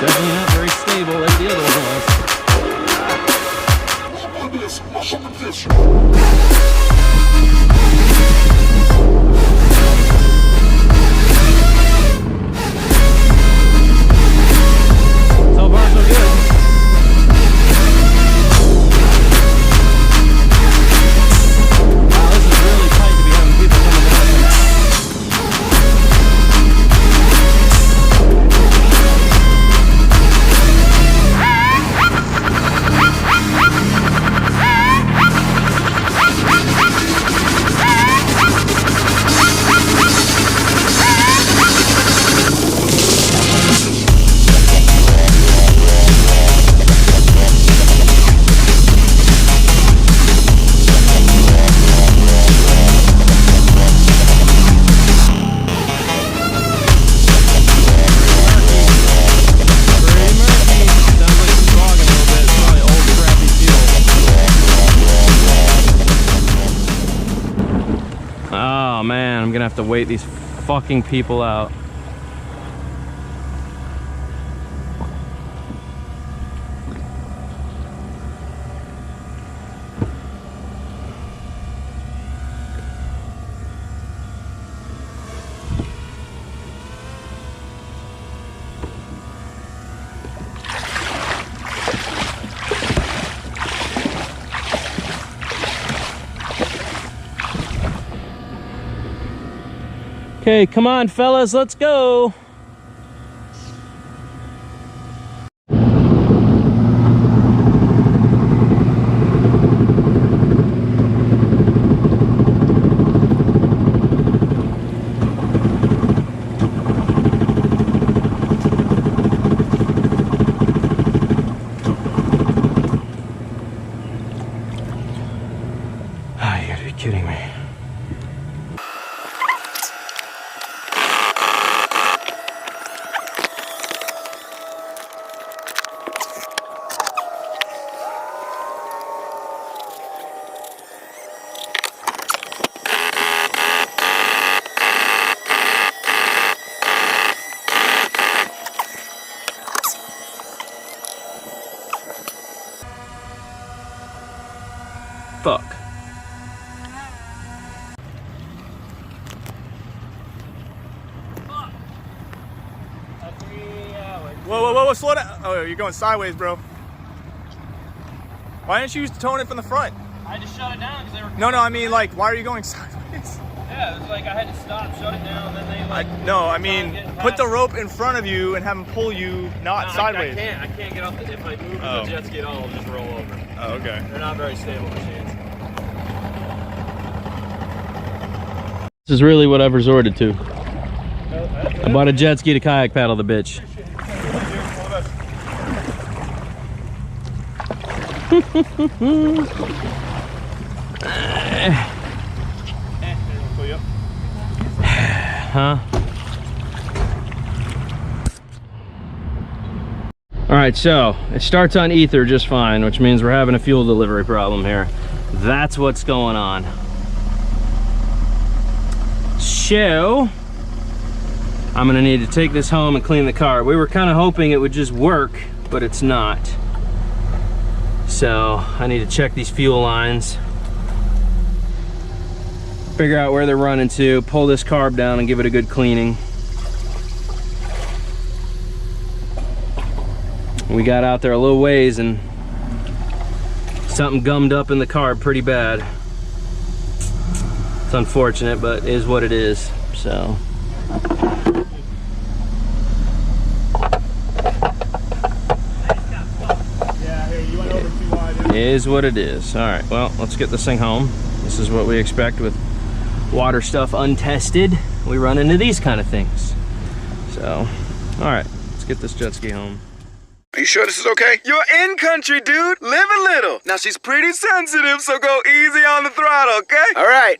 Definitely not very stable like the other one was. So far, so good. Wow, this is really tight to be having people coming down at the now. Oh man, I'm gonna have to wait these fucking people out. Okay, come on fellas, let's go. Ah, you gotta be kidding me. Fuck. Whoa, slow down. Oh, you're going sideways, bro. Why didn't you tone it from the front? I just shut it down because they were... No, I mean, like, why are you going sideways? Yeah, it was like I had to stop, shut it down, and then they like... I mean, put the rope in front of you and have them pull you, not sideways. I can't get off the... If I move the jet ski at all, it'll just roll over. Oh, okay. They're not very stable machines. This is really what I've resorted to. I bought a jet ski to kayak paddle the bitch. Huh? Alright, so it starts on ether just fine, which means we're having a fuel delivery problem here. That's what's going on. So I'm gonna need to take this home and clean the car. We were kind of hoping it would just work, but it's not. So I need to check these fuel lines, figure out where they're running to, pull this carb down and give it a good cleaning. We got out there a little ways and something gummed up in the carb pretty bad. It's unfortunate, but it is what it is. So is what it is. All right, well, let's get this thing home. This is what we expect with water stuff untested. We run into these kind of things. So, all right, let's get this jet ski home. Are you sure this is okay? You're in country, dude. Live a little. Now she's pretty sensitive, so go easy on the throttle, okay? All right.